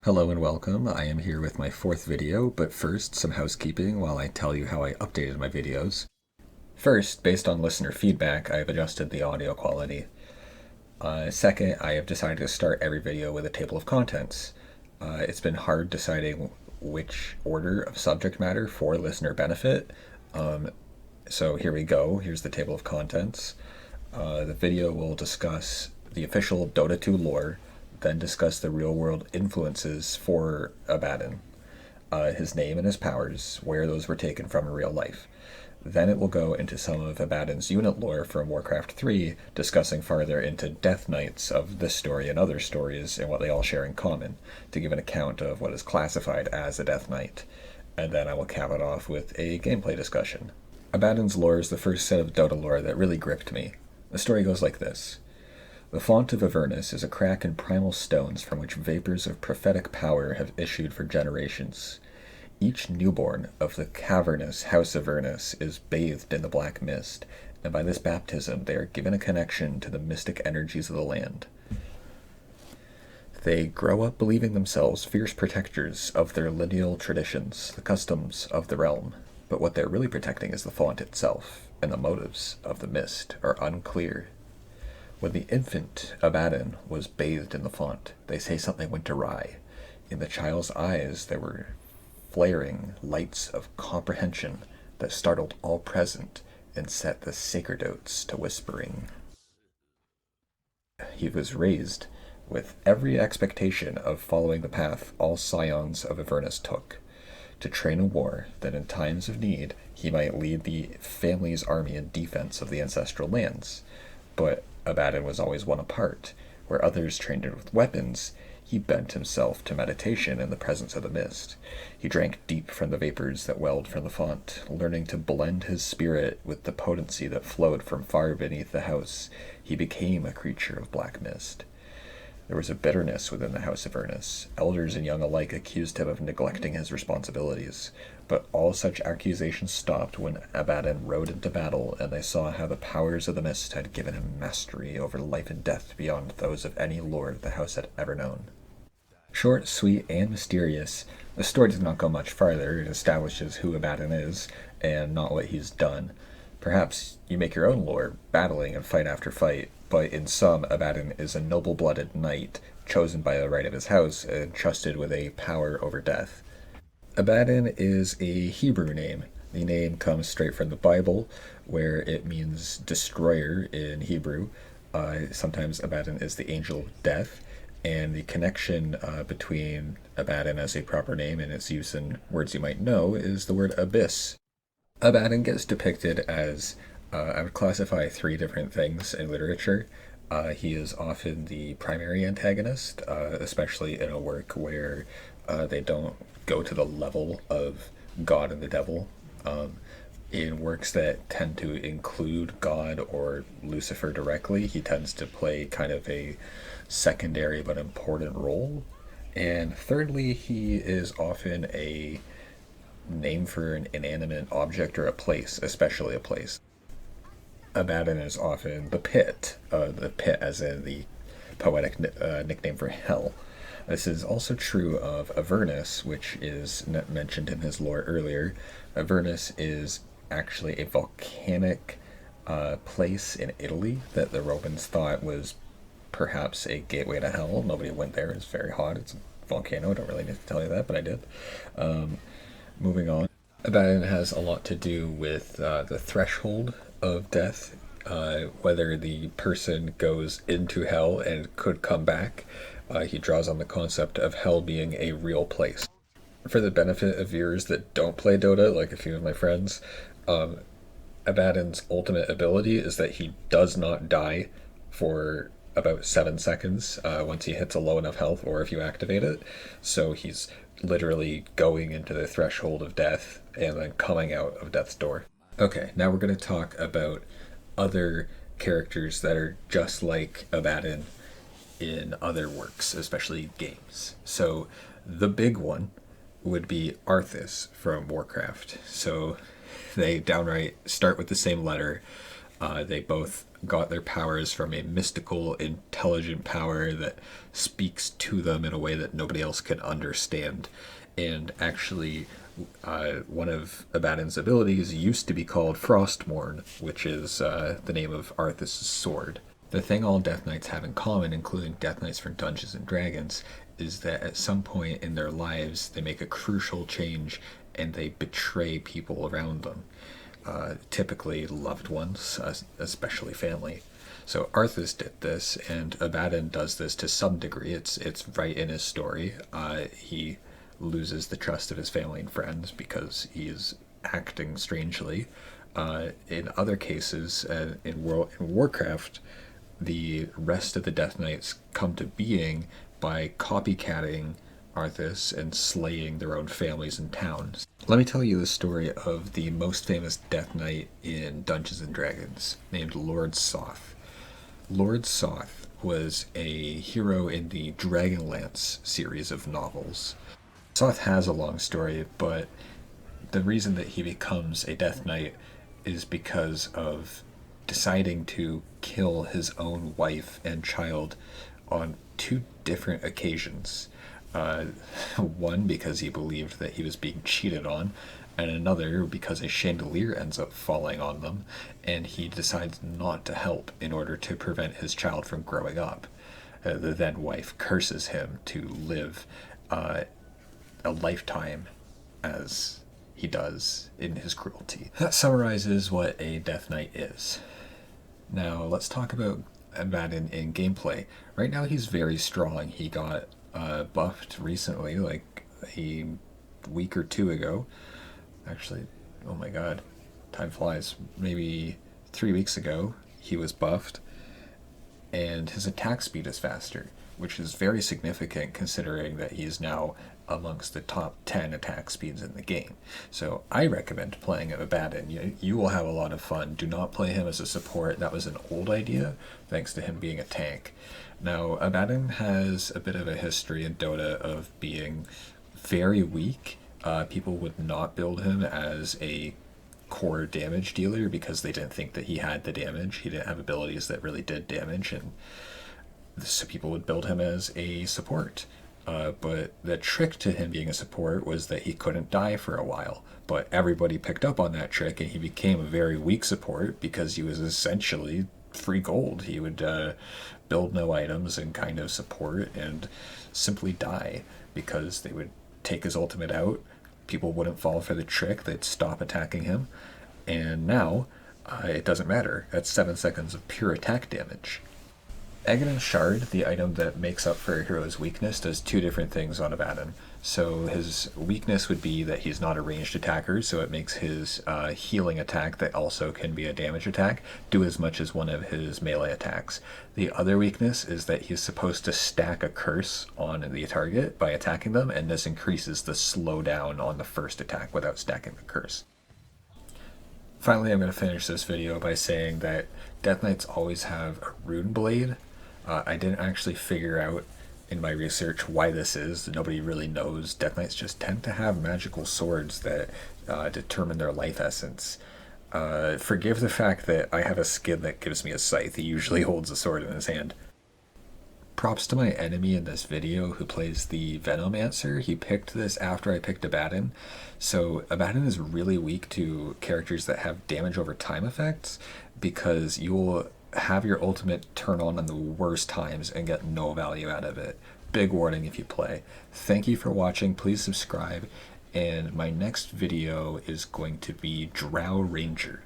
Hello and welcome. I am here with my fourth video, but first, some housekeeping while I tell you how I updated my videos. First, based on listener feedback, I have adjusted the audio quality. Second, I have decided to start every video with a table of contents. It's been hard deciding which order of subject matter for listener benefit. So here we go. Here's the table of contents. The video will discuss the official Dota 2 lore, then discuss the real-world influences for Abaddon, his name and his powers, where those were taken from in real life. Then it will go into some of Abaddon's unit lore from Warcraft 3, discussing farther into Death Knights of this story and other stories and what they all share in common, to give an account of what is classified as a Death Knight. And then I will cap it off with a gameplay discussion. Abaddon's lore is the first set of Dota lore that really gripped me. The story goes like this. The font of Avernus is a crack in primal stones from which vapors of prophetic power have issued for generations. Each newborn of the cavernous House of Avernus is bathed in the black mist, and by this baptism they are given a connection to the mystic energies of the land. They grow up believing themselves fierce protectors of their lineal traditions, the customs of the realm, but what they're really protecting is the font itself, and the motives of the mist are unclear. When the infant Abaddon was bathed in the font, they say something went awry. In the child's eyes there were flaring lights of comprehension that startled all present and set the sacerdotes to whispering. He was raised with every expectation of following the path all scions of Avernus took, to train a war that in times of need he might lead the family's army in defense of the ancestral lands. But Abaddon was always one apart. Where others trained with weapons, he bent himself to meditation in the presence of the mist. He drank deep from the vapors that welled from the font, learning to blend his spirit with the potency that flowed from far beneath the house. He became a creature of black mist. There was a bitterness within the House of Avernus. Elders and young alike accused him of neglecting his responsibilities, but all such accusations stopped when Abaddon rode into battle and they saw how the powers of the mist had given him mastery over life and death beyond those of any lord the house had ever known. Short, sweet, and mysterious, the story does not go much farther. It establishes who Abaddon is, and not what he's done. Perhaps you make your own lore, battling and fight after fight, but in sum, Abaddon is a noble-blooded knight, chosen by the right of his house, and entrusted with a power over death. Abaddon is a Hebrew name. The name comes straight from the Bible, where it means destroyer in Hebrew. Sometimes Abaddon is the angel of death, and the connection between Abaddon as a proper name and its use in words you might know is the word abyss. Abaddon gets depicted as, I would classify three different things in literature. He is often the primary antagonist, especially in a work where they don't go to the level of God and the devil. In works that tend to include God or Lucifer directly, he tends to play kind of a secondary but important role. And thirdly, he is often a name for an inanimate object or a place, especially a place. Abaddon is often the pit as in the poetic nickname for hell. This is also true of Avernus, which is mentioned in his lore earlier. Avernus is actually a volcanic place in Italy that the Romans thought was perhaps a gateway to hell. Nobody went there. It's very hot. It's a volcano. I don't really need to tell you that, but I did. Moving on. Abaddon has a lot to do with the threshold of death, whether the person goes into hell and could come back. He draws on the concept of hell being a real place. For the benefit of viewers that don't play Dota, like a few of my friends, Abaddon's ultimate ability is that he does not die for about 7 seconds once he hits a low enough health or if you activate it. So he's literally going into the threshold of death and then coming out of death's door. Okay, now we're going to talk about other characters that are just like Abaddon in other works, especially games. So the big one would be Arthas from Warcraft. So they downright start with the same letter. They both got their powers from a mystical, intelligent power that speaks to them in a way that nobody else can understand. And actually, one of Abaddon's abilities used to be called Frostmourne, which is the name of Arthas' sword. The thing all Death Knights have in common, including Death Knights from Dungeons and Dragons, is that at some point in their lives they make a crucial change and they betray people around them. Typically loved ones, especially family. So Arthas did this, and Abaddon does this to some degree. It's right in his story. He loses the trust of his family and friends because he is acting strangely. In other cases, in Warcraft, the rest of the Death Knights come to being by copycatting Arthas and slaying their own families and towns. Let me tell you the story of the most famous Death Knight in Dungeons and Dragons, named Lord Soth. Lord Soth was a hero in the Dragonlance series of novels. Soth has a long story, but the reason that he becomes a Death Knight is because of deciding to kill his own wife and child on 2 different occasions. One because he believed that he was being cheated on, and another because a chandelier ends up falling on them, and he decides not to help in order to prevent his child from growing up. The then wife curses him to live a lifetime as he does in his cruelty. That summarizes what a Death Knight is. Now let's talk about Abaddon in gameplay. Right now he's very strong. He got buffed recently, like a week or 2 ago. Actually, oh my god, time flies. Maybe 3 weeks ago he was buffed, and his attack speed is faster, which is very significant considering that he's now amongst the top 10 attack speeds in the game. So I recommend playing Abaddon. You will have a lot of fun. Do not play him as a support. That was an old idea, thanks to him being a tank. Now, Abaddon has a bit of a history in Dota of being very weak. People would not build him as a core damage dealer because they didn't think that he had the damage. He didn't have abilities that really did damage, and so people would build him as a support. But the trick to him being a support was that he couldn't die for a while. But everybody picked up on that trick, and he became a very weak support because he was essentially free gold. He would build no items and kind of support and simply die because they would take his ultimate out. People wouldn't fall for the trick. They'd stop attacking him. And now, it doesn't matter. That's 7 seconds of pure attack damage. Abaddon's Shard, the item that makes up for a hero's weakness, does 2 different things on Abaddon. So his weakness would be that he's not a ranged attacker, so it makes his healing attack, that also can be a damage attack, do as much as one of his melee attacks. The other weakness is that he's supposed to stack a curse on the target by attacking them, and this increases the slowdown on the first attack without stacking the curse. Finally, I'm going to finish this video by saying that Death Knights always have a rune blade. I didn't actually figure out in my research why this is. Nobody really knows. Death Knights just tend to have magical swords that determine their life essence. Forgive the fact that I have a skin that gives me a scythe. He usually holds a sword in his hand. Props to my enemy in this video who plays the Venomancer. He picked this after I picked Abaddon. So Abaddon is really weak to characters that have damage over time effects because you will have your ultimate turn on the worst times and get no value out of it. Big warning if you play. Thank you for watching. Please subscribe. And my next video is going to be Drow Ranger.